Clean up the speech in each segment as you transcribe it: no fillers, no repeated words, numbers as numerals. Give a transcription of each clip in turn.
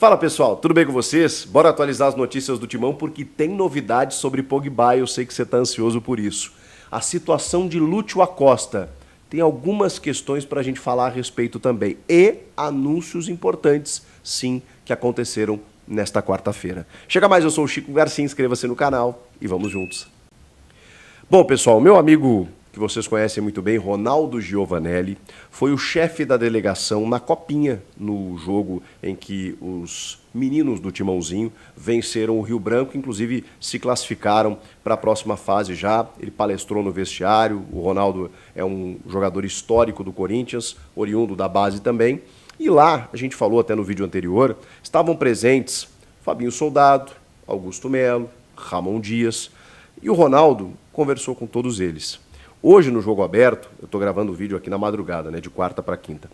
Fala pessoal, tudo bem com vocês? Bora atualizar as notícias do Timão porque tem novidades sobre Pogba e eu sei que você está ansioso por isso. A situação de Lúcio Acosta. Tem algumas questões para a gente falar a respeito também. E anúncios importantes, sim, que aconteceram nesta quarta-feira. Chega mais, eu sou o Chico Garcia, inscreva-se no canal e vamos juntos. Bom pessoal, meu amigo que vocês conhecem muito bem, Ronaldo Giovanelli, foi o chefe da delegação na Copinha, no jogo em que os meninos do Timãozinho venceram o Rio Branco, inclusive se classificaram para a próxima fase já. Ele palestrou no vestiário, o Ronaldo é um jogador histórico do Corinthians, oriundo da base também. E lá, a gente falou até no vídeo anterior, estavam presentes Fabinho Soldado, Augusto Melo, Ramon Dias, e o Ronaldo conversou com todos eles. Hoje, no Jogo Aberto, eu estou gravando o vídeo aqui na madrugada, né, de quarta para quinta,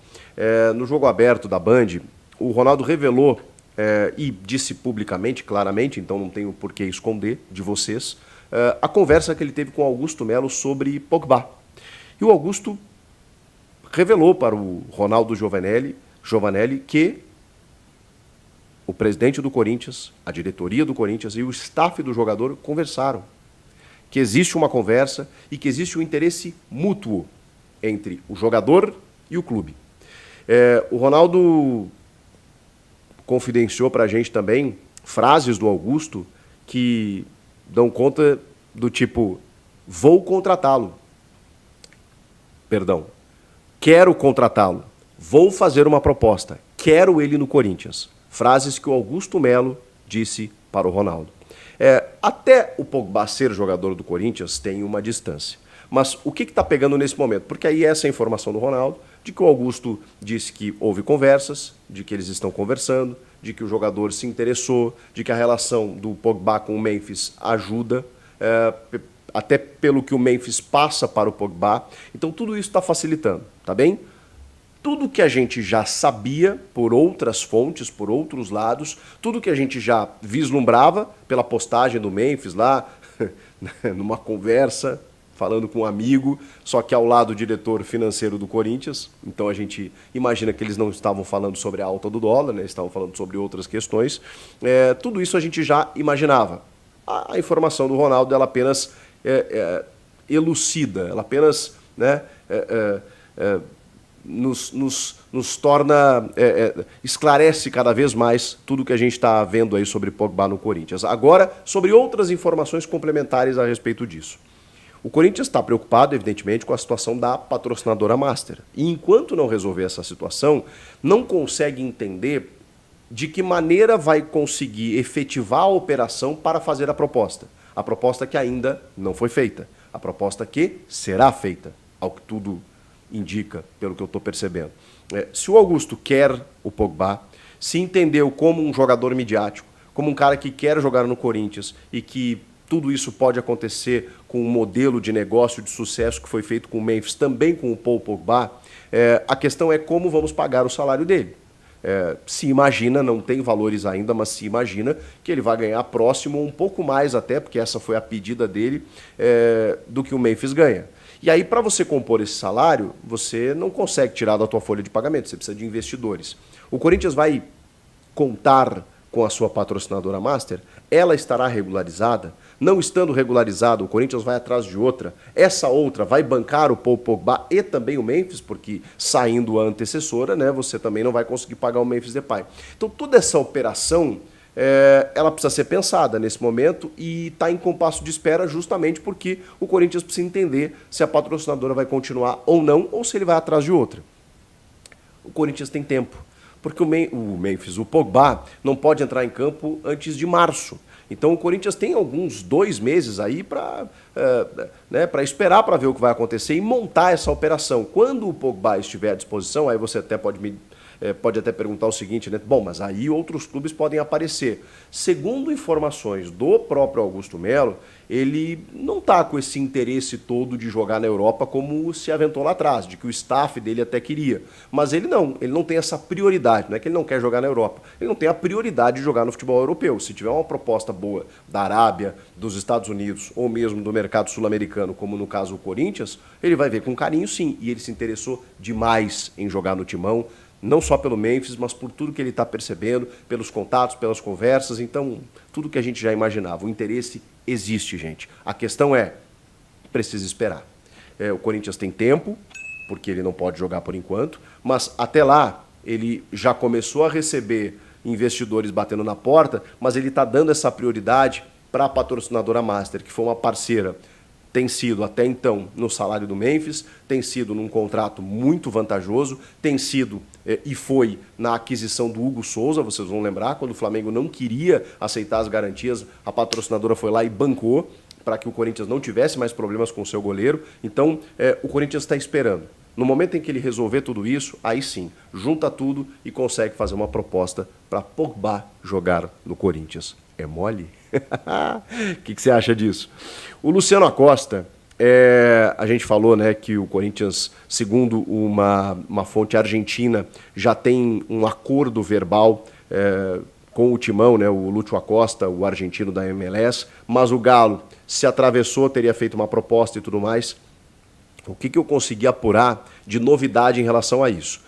no Jogo Aberto da Band, o Ronaldo revelou e disse publicamente, claramente, então não tenho por que esconder de vocês, a conversa que ele teve com Augusto Melo sobre Pogba. E o Augusto revelou para o Ronaldo Giovanelli que o presidente do Corinthians, a diretoria do Corinthians e o staff do jogador conversaram. Que existe uma conversa e que existe um interesse mútuo entre o jogador e o clube. O Ronaldo confidenciou para a gente também frases do Augusto que dão conta do tipo: vou contratá-lo. Perdão. Quero contratá-lo. Vou fazer uma proposta. Quero ele no Corinthians. Frases que o Augusto Melo disse para o Ronaldo. Até o Pogba ser jogador do Corinthians tem uma distância. Mas o que está pegando nesse momento? Porque aí essa é a informação do Ronaldo, de que o Augusto disse que houve conversas, de que eles estão conversando, de que o jogador se interessou, de que a relação do Pogba com o Memphis ajuda, até pelo que o Memphis passa para o Pogba. Então tudo isso está facilitando, tá bem? Tudo que a gente já sabia por outras fontes, por outros lados, tudo que a gente já vislumbrava pela postagem do Memphis lá, numa conversa, falando com um amigo, só que ao lado do diretor financeiro do Corinthians. Então a gente imagina que eles não estavam falando sobre a alta do dólar, né? Estavam falando sobre outras questões. Tudo isso a gente já imaginava. A informação do Ronaldo, ela apenas elucida, ela apenas nos torna, esclarece cada vez mais tudo que a gente está vendo aí sobre Pogba no Corinthians. Agora, sobre outras informações complementares a respeito disso. O Corinthians está preocupado, evidentemente, com a situação da patrocinadora Master. E enquanto não resolver essa situação, não consegue entender de que maneira vai conseguir efetivar a operação para fazer a proposta. A proposta que ainda não foi feita. A proposta que será feita, ao que tudo indica, pelo que eu estou percebendo. Se o Augusto quer o Pogba, se entendeu como um jogador midiático, como um cara que quer jogar no Corinthians e que tudo isso pode acontecer com um modelo de negócio de sucesso que foi feito com o Memphis, também com o Paul Pogba, a questão é como vamos pagar o salário dele. Se imagina, não tem valores ainda, mas se imagina que ele vai ganhar próximo, um pouco mais até, porque essa foi a pedida dele, do que o Memphis ganha. E aí, para você compor esse salário, você não consegue tirar da tua folha de pagamento, você precisa de investidores. O Corinthians vai contar com a sua patrocinadora Master, ela estará regularizada. Não estando regularizada, o Corinthians vai atrás de outra. Essa outra vai bancar o Paul Pogba e também o Memphis, porque saindo a antecessora, né, você também não vai conseguir pagar o Memphis Depay. Então, toda essa operação, ela precisa ser pensada nesse momento e está em compasso de espera justamente porque o Corinthians precisa entender se a patrocinadora vai continuar ou não, ou se ele vai atrás de outra. O Corinthians tem tempo, porque o Pogba não pode entrar em campo antes de março. Então o Corinthians tem alguns 2 meses aí para esperar para ver o que vai acontecer e montar essa operação. Quando o Pogba estiver à disposição, aí você até pode até perguntar o seguinte, né? Bom, mas aí outros clubes podem aparecer. Segundo informações do próprio Augusto Melo, ele não está com esse interesse todo de jogar na Europa como se aventou lá atrás, de que o staff dele até queria. Mas ele não tem essa prioridade, não é que ele não quer jogar na Europa, ele não tem a prioridade de jogar no futebol europeu. Se tiver uma proposta boa da Arábia, dos Estados Unidos ou mesmo do mercado sul-americano, como no caso o Corinthians, ele vai ver com carinho sim, e ele se interessou demais em jogar no Timão, Não só pelo Memphis, mas por tudo que ele está percebendo, pelos contatos, pelas conversas. Então, tudo que a gente já imaginava. O interesse existe, gente. A questão é, precisa esperar. O Corinthians tem tempo, porque ele não pode jogar por enquanto, mas até lá ele já começou a receber investidores batendo na porta, mas ele está dando essa prioridade para a patrocinadora Master, que foi uma parceira, tem sido até então no salário do Memphis, tem sido num contrato muito vantajoso, tem sido e foi na aquisição do Hugo Souza, vocês vão lembrar, quando o Flamengo não queria aceitar as garantias, a patrocinadora foi lá e bancou para que o Corinthians não tivesse mais problemas com o seu goleiro. Então, o Corinthians está esperando. No momento em que ele resolver tudo isso, aí sim, junta tudo e consegue fazer uma proposta para Pogba jogar no Corinthians. É mole? O que você acha disso? O Luciano Acosta, a gente falou, né, que o Corinthians, segundo uma fonte argentina, já tem um acordo verbal com o Timão, né, o Lúcio Acosta, o argentino da MLS, mas o Galo se atravessou, teria feito uma proposta e tudo mais. O que eu consegui apurar de novidade em relação a isso?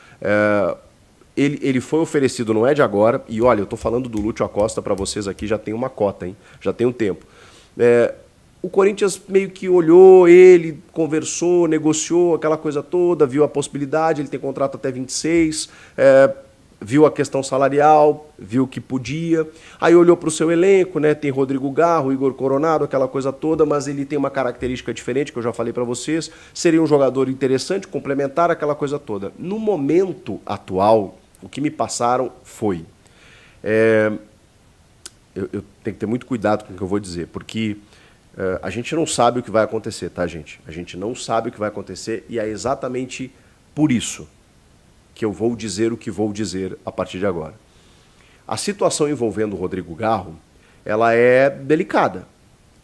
Ele foi oferecido, não é de agora, e olha, eu estou falando do Lúcio Acosta para vocês aqui, já tem uma cota, hein? Já tem um tempo. O Corinthians meio que olhou ele, conversou, negociou aquela coisa toda, viu a possibilidade, ele tem contrato até 26, viu a questão salarial, viu que podia, aí olhou para o seu elenco, né? Tem Rodrigo Garro, Igor Coronado, aquela coisa toda, mas ele tem uma característica diferente, que eu já falei para vocês, seria um jogador interessante, complementar, aquela coisa toda. No momento atual, o que me passaram foi... eu tenho que ter muito cuidado com o que eu vou dizer, porque a gente não sabe o que vai acontecer, tá, gente? A gente não sabe o que vai acontecer e é exatamente por isso que eu vou dizer o que vou dizer a partir de agora. A situação envolvendo o Rodrigo Garro, ela é delicada.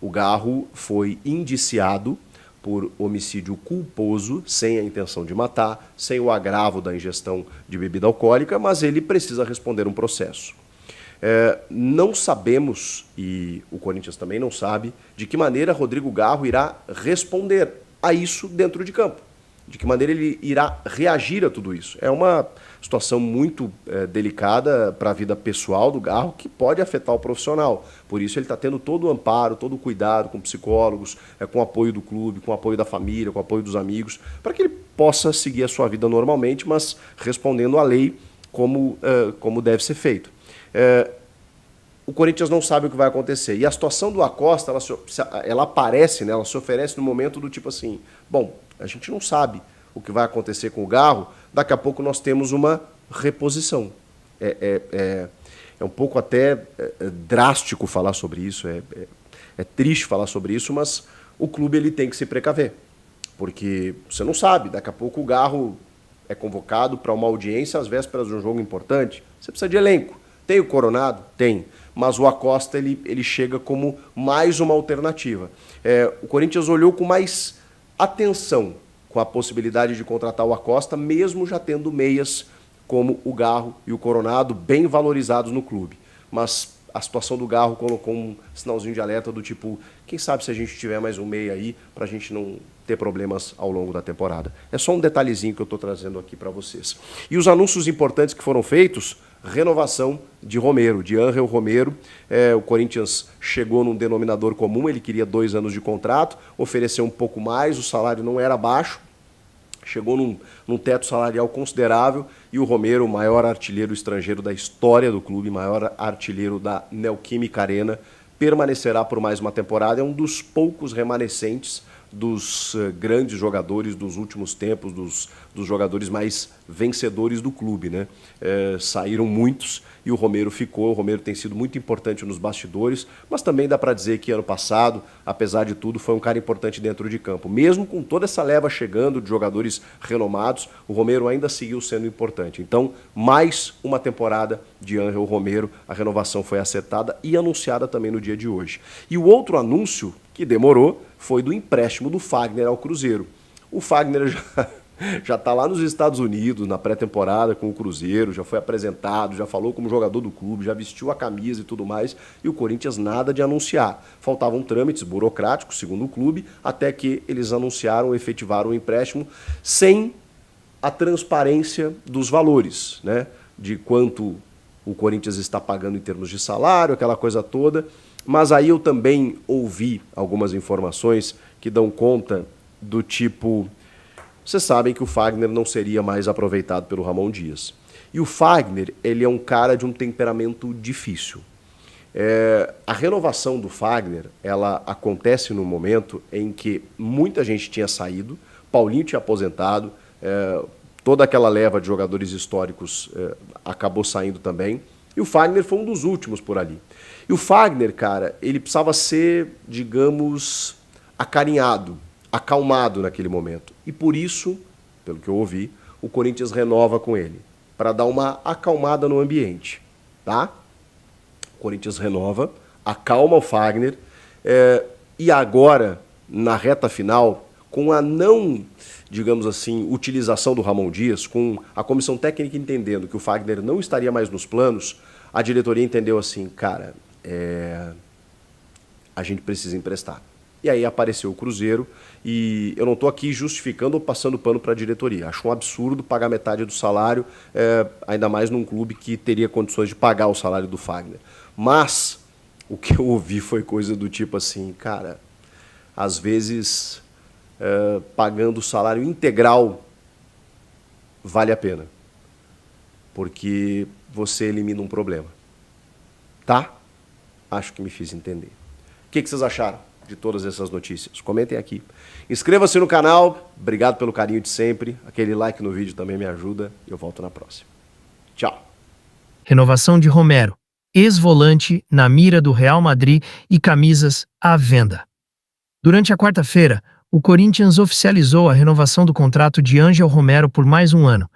O Garro foi indiciado por homicídio culposo, sem a intenção de matar, sem o agravo da ingestão de bebida alcoólica, mas ele precisa responder um processo. Não sabemos, e o Corinthians também não sabe, de que maneira Rodrigo Garro irá responder a isso dentro de campo. De que maneira ele irá reagir a tudo isso. É uma situação muito delicada para a vida pessoal do Garro, que pode afetar o profissional. Por isso ele está tendo todo o amparo, todo o cuidado com psicólogos, com o apoio do clube, com o apoio da família, com o apoio dos amigos, para que ele possa seguir a sua vida normalmente, mas respondendo à lei como deve ser feito. O Corinthians não sabe o que vai acontecer. E a situação do Acosta, ela aparece, né, ela se oferece no momento do tipo assim, bom, a gente não sabe o que vai acontecer com o Garro, daqui a pouco nós temos uma reposição. É um pouco até drástico falar sobre isso, é triste falar sobre isso, mas o clube ele tem que se precaver, porque você não sabe, daqui a pouco o Garro é convocado para uma audiência às vésperas de um jogo importante, você precisa de elenco. Tem o Coronado? Tem. Mas o Acosta ele chega como mais uma alternativa. O Corinthians olhou com mais atenção com a possibilidade de contratar o Acosta, mesmo já tendo meias como o Garro e o Coronado bem valorizados no clube. Mas a situação do Garro colocou um sinalzinho de alerta do tipo, quem sabe se a gente tiver mais um meia aí, para a gente não ter problemas ao longo da temporada. É só um detalhezinho que eu estou trazendo aqui para vocês. E os anúncios importantes que foram feitos, renovação de Romero, de Ángel Romero. O Corinthians chegou num denominador comum, ele queria 2 anos de contrato, ofereceu um pouco mais, o salário não era baixo, chegou num teto salarial considerável e o Romero, o maior artilheiro estrangeiro da história do clube, maior artilheiro da Neoquímica Arena, permanecerá por mais uma temporada, é um dos poucos remanescentes dos grandes jogadores dos últimos tempos, dos jogadores mais vencedores do clube, né? Saíram muitos e o Romero ficou. O Romero tem sido muito importante nos bastidores, mas também dá para dizer que ano passado, apesar de tudo, foi um cara importante dentro de campo. Mesmo com toda essa leva chegando de jogadores renomados, o Romero ainda seguiu sendo importante. Então, mais uma temporada de Ángel Romero, a renovação foi acertada e anunciada também no dia de hoje. E o outro anúncio, que demorou, foi do empréstimo do Fagner ao Cruzeiro. O Fagner já está lá nos Estados Unidos, na pré-temporada com o Cruzeiro, já foi apresentado, já falou como jogador do clube, já vestiu a camisa e tudo mais, e o Corinthians nada de anunciar. Faltavam trâmites burocráticos, segundo o clube, até que eles anunciaram, efetivaram o empréstimo, sem a transparência dos valores, né? De quanto o Corinthians está pagando em termos de salário, aquela coisa toda. Mas aí eu também ouvi algumas informações que dão conta do tipo... Vocês sabem que o Fagner não seria mais aproveitado pelo Ramon Dias. E o Fagner, ele é um cara de um temperamento difícil. A renovação do Fagner, ela acontece no momento em que muita gente tinha saído, Paulinho tinha aposentado, toda aquela leva de jogadores históricos acabou saindo também, e o Fagner foi um dos últimos por ali. E o Fagner, cara, ele precisava ser, digamos, acarinhado, acalmado naquele momento. E por isso, pelo que eu ouvi, o Corinthians renova com ele, para dar uma acalmada no ambiente, tá? O Corinthians renova, acalma o Fagner, e agora, na reta final, com a não, digamos assim, utilização do Ramon Dias, com a comissão técnica entendendo que o Fagner não estaria mais nos planos, a diretoria entendeu assim, cara, a gente precisa emprestar. E aí apareceu o Cruzeiro, e eu não estou aqui justificando ou passando pano para a diretoria. Acho um absurdo pagar metade do salário, ainda mais num clube que teria condições de pagar o salário do Fagner. Mas o que eu ouvi foi coisa do tipo assim, cara, às vezes pagando o salário integral vale a pena, porque você elimina um problema. Tá? Acho que me fiz entender. O que vocês acharam de todas essas notícias? Comentem aqui. Inscreva-se no canal. Obrigado pelo carinho de sempre. Aquele like no vídeo também me ajuda. Eu volto na próxima. Tchau. Renovação de Romero, ex-volante na mira do Real Madrid e camisas à venda. Durante a quarta-feira, o Corinthians oficializou a renovação do contrato de Ángel Romero por mais um ano,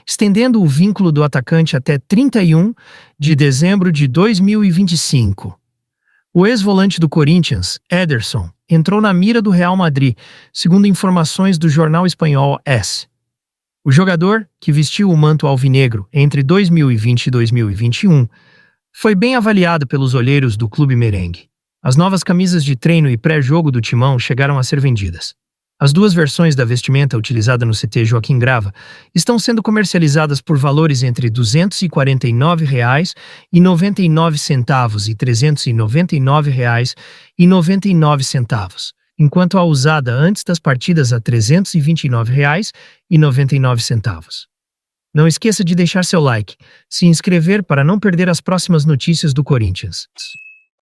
estendendo o vínculo do atacante até 31 de dezembro de 2025. O ex-volante do Corinthians, Ederson, entrou na mira do Real Madrid, segundo informações do jornal espanhol AS. O jogador, que vestiu o manto alvinegro entre 2020 e 2021, foi bem avaliado pelos olheiros do clube merengue. As novas camisas de treino e pré-jogo do Timão chegaram a ser vendidas. As duas versões da vestimenta utilizada no CT Joaquim Grava estão sendo comercializadas por valores entre R$ 249,99 e R$ 399,99, enquanto a usada antes das partidas a R$ 329,99. Não esqueça de deixar seu like, se inscrever para não perder as próximas notícias do Corinthians.